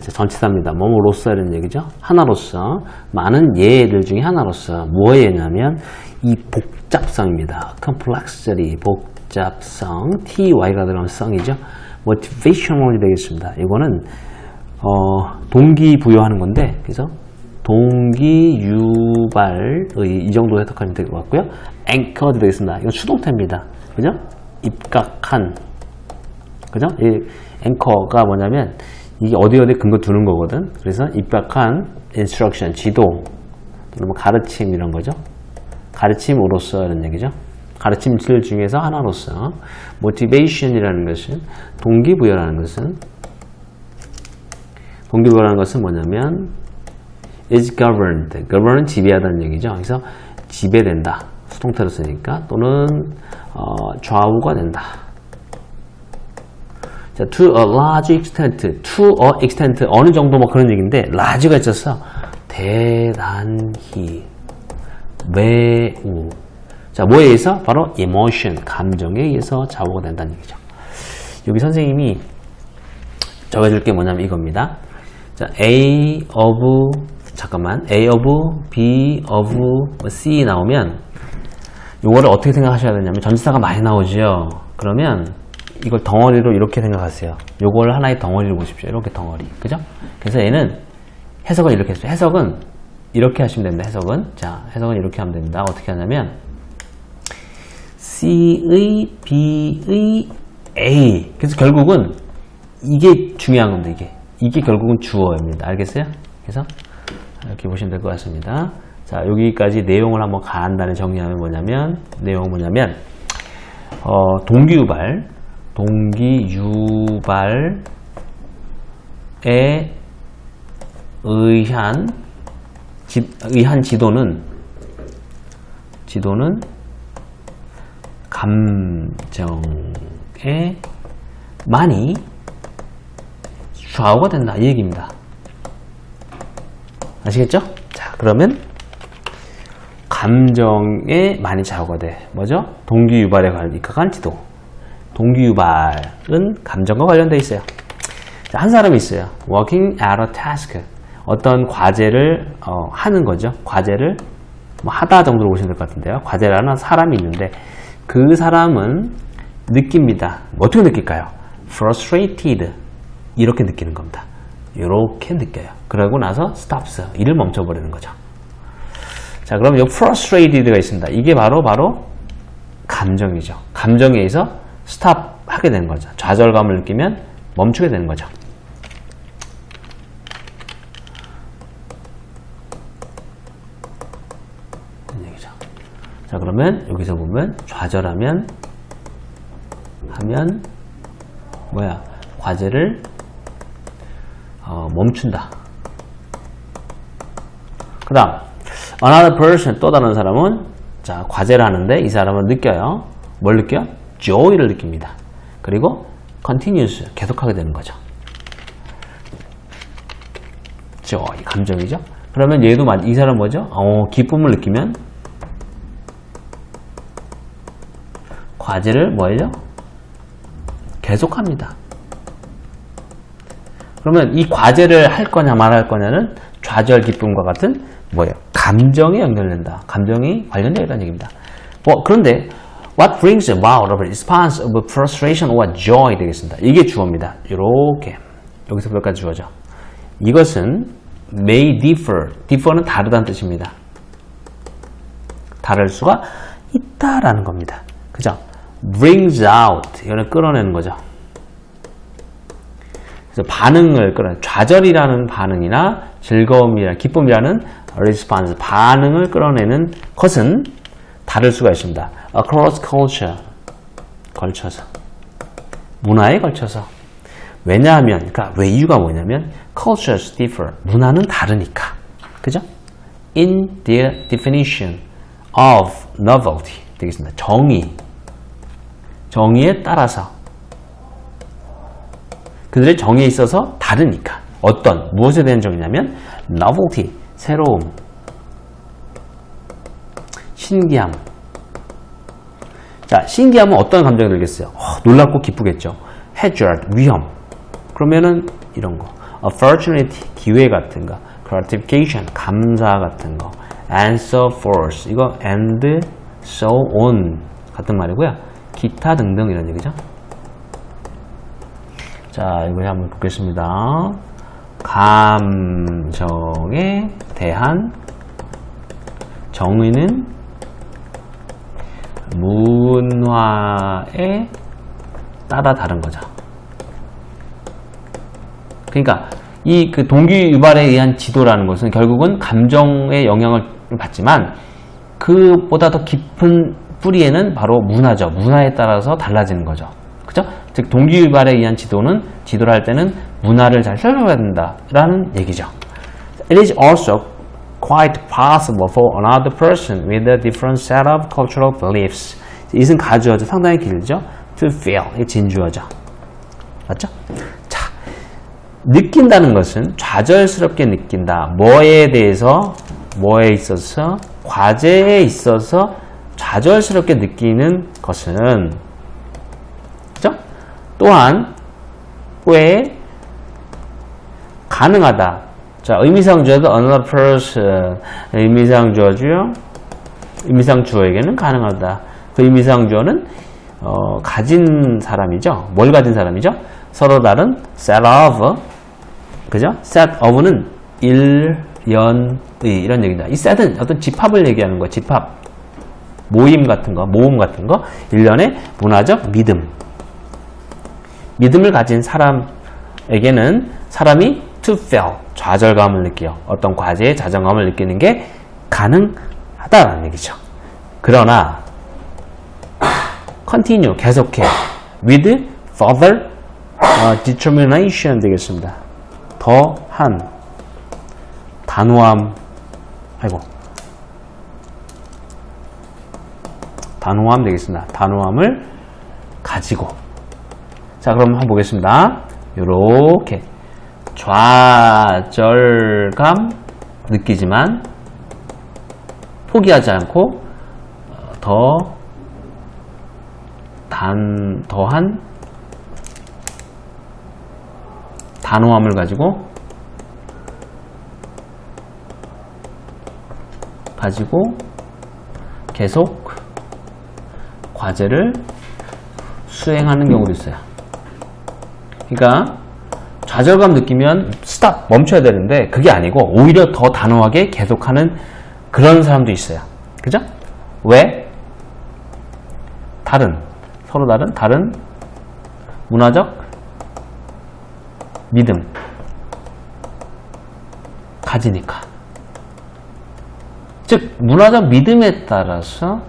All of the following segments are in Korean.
전치사입니다. 뭐뭐로서 이런 얘기죠. 하나로서, 많은 예들 중에 하나로서 뭐의 예냐면 이 복잡성입니다. complexity, 복잡성, ty가 들어가면 성이죠. motivational이 되겠습니다. 이거는 동기부여하는 건데, 그래서 동기유발의 이 정도 해석하면 될 것 같고요. anchored 되겠습니다. 이건 수동태입니다. 그죠? 입각한, 그죠? 이 anchor가 뭐냐면 이게 어디 근거 두는 거거든. 그래서 입각한 instruction, 지도, 또는 뭐 가르침 이런 거죠. 가르침으로써 이런 얘기죠. 가르침질 중에서 하나로서 motivation이라는 것은 동기부여라는 것은 뭐냐면 is governed. govern은 지배하다는 얘기죠. 그래서 지배된다. 수동태로 쓰니까 또는 좌우가 된다. 자, to a large extent, to a extent 어느 정도 뭐 그런 얘기인데 large가 있어서 대단히 매우. 자, 뭐에 의해서? 바로 emotion, 감정에 의해서 좌우가 된다는 얘기죠. 여기 선생님이 적어줄 게 뭐냐면 이겁니다. 자, A of B of C 나오면 요거를 어떻게 생각하셔야 되냐면 전치사가 많이 나오죠. 그러면 이걸 덩어리로 이렇게 생각하세요. 요걸 하나의 덩어리로 보십시오. 이렇게 덩어리. 그죠? 그래서 얘는 해석은 이렇게 했어요. 해석은 이렇게 하시면 됩니다. 해석은 이렇게 하면 됩니다. 어떻게 하냐면 C의 B의 A. 그래서 결국은 이게 중요한 겁니다. 이게 결국은 주어입니다. 알겠어요? 그래서 이렇게 보시면 될 것 같습니다. 자, 여기까지 내용을 한번 간단히 정리하면 내용은 뭐냐면 동기유발에 의한 지도는 감정에 많이 좌우가 된다 이 얘기입니다. 아시겠죠? 자, 그러면 감정에 많이 좌우가 돼. 뭐죠? 동기유발에 입각한 지도. 동기유발은 감정과 관련되어 있어요. 자, 한 사람이 있어요. working at a task. 어떤 과제를 하는 거죠. 과제를 뭐 하다 정도로 보시면 될 것 같은데요. 과제를 하는 사람이 있는데 그 사람은 느낍니다. 어떻게 느낄까요? frustrated. 이렇게 느끼는 겁니다. 이렇게 느껴요. 그러고 나서 stops. 일을 멈춰버리는 거죠. 자, 그럼 여기 frustrated가 있습니다. 이게 바로 감정이죠. 감정에 의해서 stop 하게 되는 거죠. 좌절감을 느끼면 멈추게 되는 거죠. 자, 그러면 여기서 보면 좌절하면 과제를 멈춘다. 그 다음 another person, 또 다른 사람은 자, 과제를 하는데 이 사람은 느껴요. 뭘 느껴요? joy를 느낍니다. 그리고 continues, 계속하게 되는 거죠. joy, 감정이죠. 그러면 얘도 이 사람 뭐죠? 기쁨을 느끼면 과제를 뭐예요? 계속합니다. 그러면 이 과제를 할 거냐 말할 거냐는 좌절 기쁨과 같은 뭐예요? 감정에 연결된다. 감정이 관련되어 있다는 얘기입니다. 그런데 what brings about a response of frustration or joy 되겠습니다. 이게 주어입니다. 이렇게 여기서 몇가지 주어죠. 이것은 may differ. differ는 다르다는 뜻입니다. 다를 수가 있다라는 겁니다. 그죠? brings out. 이거는 끌어내는 거죠. 그래서 반응을 좌절이라는 반응이나 즐거움이나 기쁨이라는 response, 반응을 끌어내는 것은 다를 수가 있습니다. across culture, 걸쳐서, 문화에 걸쳐서. 왜냐하면, 그러니까 왜 이유가 뭐냐면 cultures differ, 문화는 다르니까. 그죠? in their definition of novelty 되겠습니다. 정의에 따라서 그들의 정의에 있어서 다르니까. 무엇에 대한 정의냐면 novelty, 새로움, 신기함. 자, 신기함은 어떤 감정이 들겠어요? 놀랍고 기쁘겠죠. hazard, 위험. 그러면은 이런 거. opportunity, 기회 같은 거, gratification, 감사 같은 거, and so forth, 이거 and so on 같은 말이고요. 기타 등등 이런 얘기죠. 자, 이거 한번 보겠습니다. 감정에 대한 정의는 문화에 따라 다른 거죠. 그러니까 이 그 동기유발에 의한 지도라는 것은 결국은 감정의 영향을 받지만 그보다 더 깊은 뿌리에는 바로 문화죠. 문화에 따라서 달라지는 거죠. 그죠? 즉 동기유발에 의한 지도를 할 때는 문화를 잘 살펴봐야 된다라는 얘기죠. It is also quite possible for another person with a different set of cultural beliefs. 이것은 가주어죠. 상당히 길죠. To feel. 이 진주어죠. 맞죠? 자, 느낀다는 것은 좌절스럽게 느낀다. 뭐에 대해서, 뭐에 있어서, 과제에 있어서 좌절스럽게 느끼는 것은, 그죠? 또한 왜 가능하다. 자, 의미상주어도 another person, 의미상주어죠. 의미상주어에게는 가능하다. 그 의미상주어는 가진 사람이죠. 뭘 가진 사람이죠? 서로 다른 set of, 그죠? set of는 일, 연, 의 이런 얘기다. 이 set은 어떤 집합을 얘기하는 거야. 집합, 모임 같은 거, 모음 같은 거. 일련의 문화적 믿음. 믿음을 가진 사람에게는 사람이 to feel, 좌절감을 느껴. 어떤 과제에 좌절감을 느끼는 게 가능하다는 얘기죠. 그러나 continue, 계속해. with further determination 되겠습니다. 더한 단호함, 단호함 되겠습니다. 단호함을 가지고. 자, 그럼 한번 보겠습니다. 요렇게 좌절감 느끼지만 포기하지 않고 더한 단호함을 가지고 계속 과제를 수행하는 경우도 있어요. 그러니까 좌절감 느끼면 스탑, 멈춰야 되는데 그게 아니고 오히려 더 단호하게 계속하는 그런 사람도 있어요. 그죠? 왜? 서로 다른 문화적 믿음 가지니까. 즉 문화적 믿음에 따라서,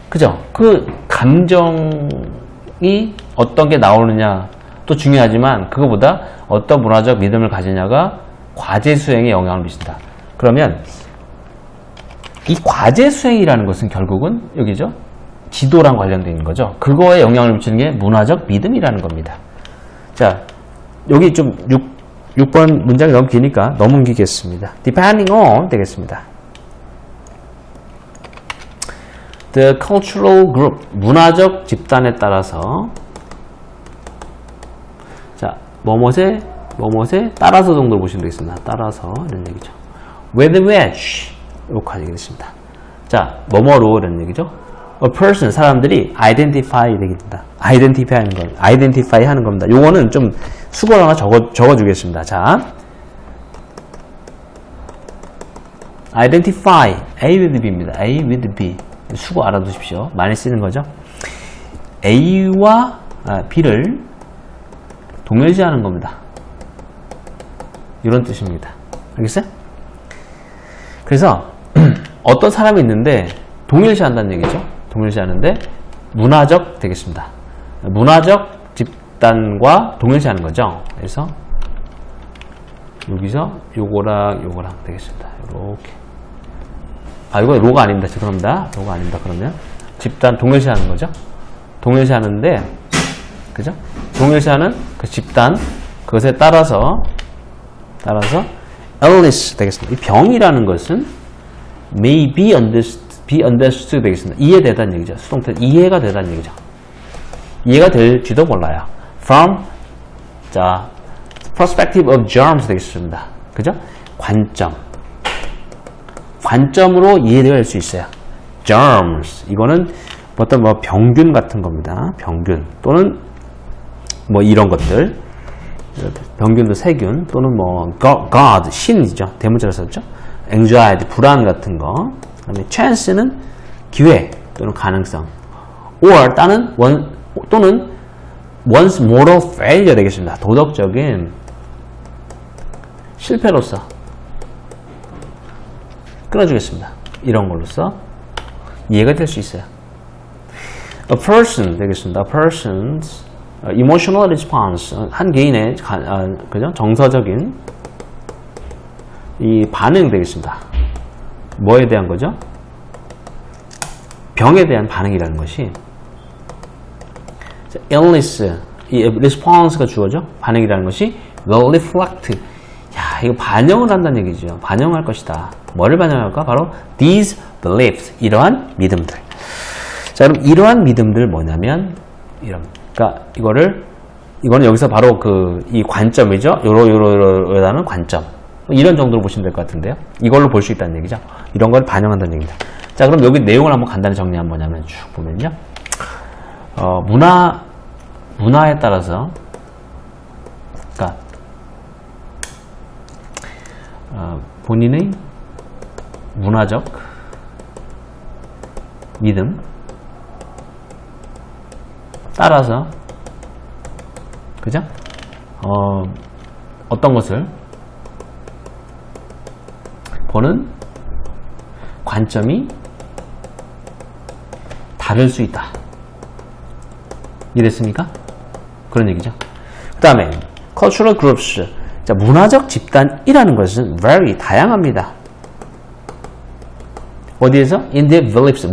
그죠? 그 감정이 어떤 게 나오느냐 또 중요하지만 그거보다 어떤 문화적 믿음을 가지냐가 과제 수행에 영향을 미친다. 그러면 이 과제 수행이라는 것은 결국은 여기죠. 지도랑 관련되어 있는 거죠. 그거에 영향을 미치는 게 문화적 믿음이라는 겁니다. 자, 여기 좀 6번 문장이 너무 기니까 넘기겠습니다. Depending on 되겠습니다. The cultural group, 문화적 집단에 따라서, 자, 뭐뭇에 따라서 정도로 보시면 되겠습니다. 따라서 이런 얘기죠. With which 이렇게 되겠습니다. 자, 뭐뭐로 이런 얘기죠. A person, 사람들이 identify 되겠습니다. identify 하는 겁니다. 요거는 좀 수고를 하나 적어주겠습니다. 자, identify, A with B입니다. A with B. 수고 알아두십시오. 많이 쓰는 거죠. A와 B를 동일시하는 겁니다. 이런 뜻입니다. 알겠어요? 그래서 어떤 사람이 있는데 동일시한다는 얘기죠. 동일시하는데 문화적 되겠습니다. 문화적 집단과 동일시하는 거죠. 그래서 여기서 요거랑 되겠습니다. 이렇게. 이거 로가 아닙니다. 죄송합니다. 로가 아닙니다. 그러면 집단 동일시하는 거죠. 동일시하는데, 그죠? 동일시하는 그 집단, 그것에 따라서 illness 되겠습니다. 이 병이라는 것은 may be understood 되겠습니다. 이해되다는 얘기죠. 수동태 이해가 되다는 얘기죠. 이해가 될지도 몰라요. perspective of germs 되겠습니다. 그죠? 관점으로 이해될 수 있어요. germs. 이거는 어떤 뭐 병균 같은 겁니다. 병균. 또는 뭐 이런 것들. 병균도 세균. 또는 뭐 God, 신이죠. 대문자로 썼죠. anxiety, 불안 같은 거. 그다음에 chance는 기회 또는 가능성. or 또는 one's moral failure 되겠습니다. 도덕적인 실패로서 끊어주겠습니다. 이런 걸로써 이해가 될 수 있어요. A person 되겠습니다. A person's emotional response, 한 개인의 그죠? 정서적인 이 반응 되겠습니다. 뭐에 대한 거죠? 병에 대한 반응이라는 것이 illness, 이 response가 주어져 반응이라는 것이 will reflect. 야, 이거 반영을 한다는 얘기죠. 반영할 것이다. 뭐를 반영할까? 바로 these beliefs, 이러한 믿음들. 자, 그럼 이러한 믿음들 뭐냐면 그러니까 이거는 여기서 바로 이 관점이죠. 요러는 관점. 이런 정도로 보시면 될 것 같은데요. 이걸로 볼 수 있다는 얘기죠. 이런 걸 반영한다는 얘기입니다. 자, 그럼 여기 내용을 한번 간단히 정리하면 뭐냐면 쭉 보면요. 문화에 따라서, 그러니까 본인의 문화적 믿음 따라서, 그죠? 어떤 것을 보는 관점이 다를 수 있다. 이랬습니까? 그런 얘기죠. 그 다음에 cultural groups. 자, 문화적 집단이라는 것은 very 다양합니다. 어디에서? In their beliefs.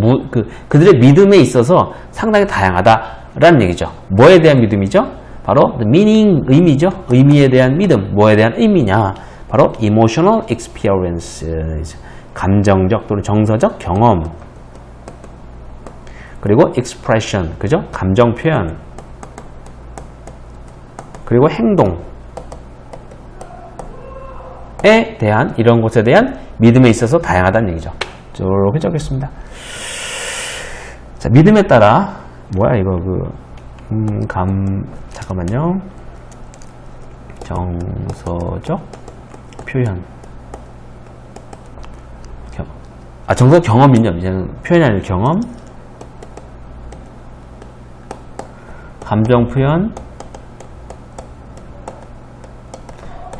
그들의 믿음에 있어서 상당히 다양하다라는 얘기죠. 뭐에 대한 믿음이죠? 바로 the meaning, 의미죠. 의미에 대한 믿음. 뭐에 대한 의미냐? 바로 emotional experience. 감정적 또는 정서적 경험. 그리고 expression. 그죠? 감정 표현. 그리고 행동에 대한, 이런 것에 대한 믿음에 있어서 다양하다는 얘기죠. 이렇게 적겠습니다. 자, 믿음에 따라, 뭐야, 이거, 잠깐만요. 정서적 표현. 정서적 경험이요. 이제는 표현이 아니라 경험. 감정 표현.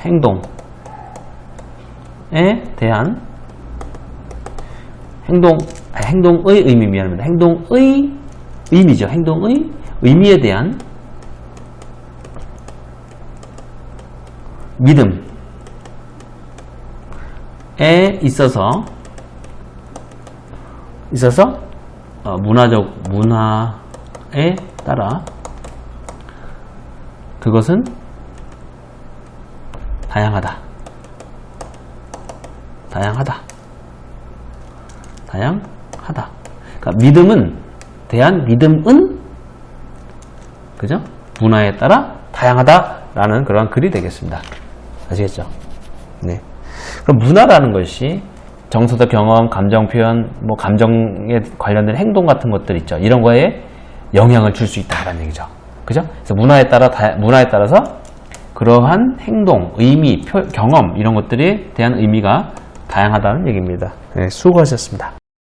행동에 대한 행동의 의미, 미안합니다. 행동의 의미죠. 행동의 의미에 대한 믿음에 있어서 문화에 따라 그것은 다양하다. 그러니까 믿음은 그죠? 문화에 따라 다양하다라는 그런 글이 되겠습니다. 아시겠죠? 네. 그럼 문화라는 것이 정서적 경험, 감정 표현, 뭐 감정에 관련된 행동 같은 것들 있죠. 이런 거에 영향을 줄 수 있다라는 얘기죠. 그죠? 그래서 문화에 따라서 그러한 행동, 의미, 경험 이런 것들에 대한 의미가 다양하다는 얘기입니다. 네, 수고하셨습니다.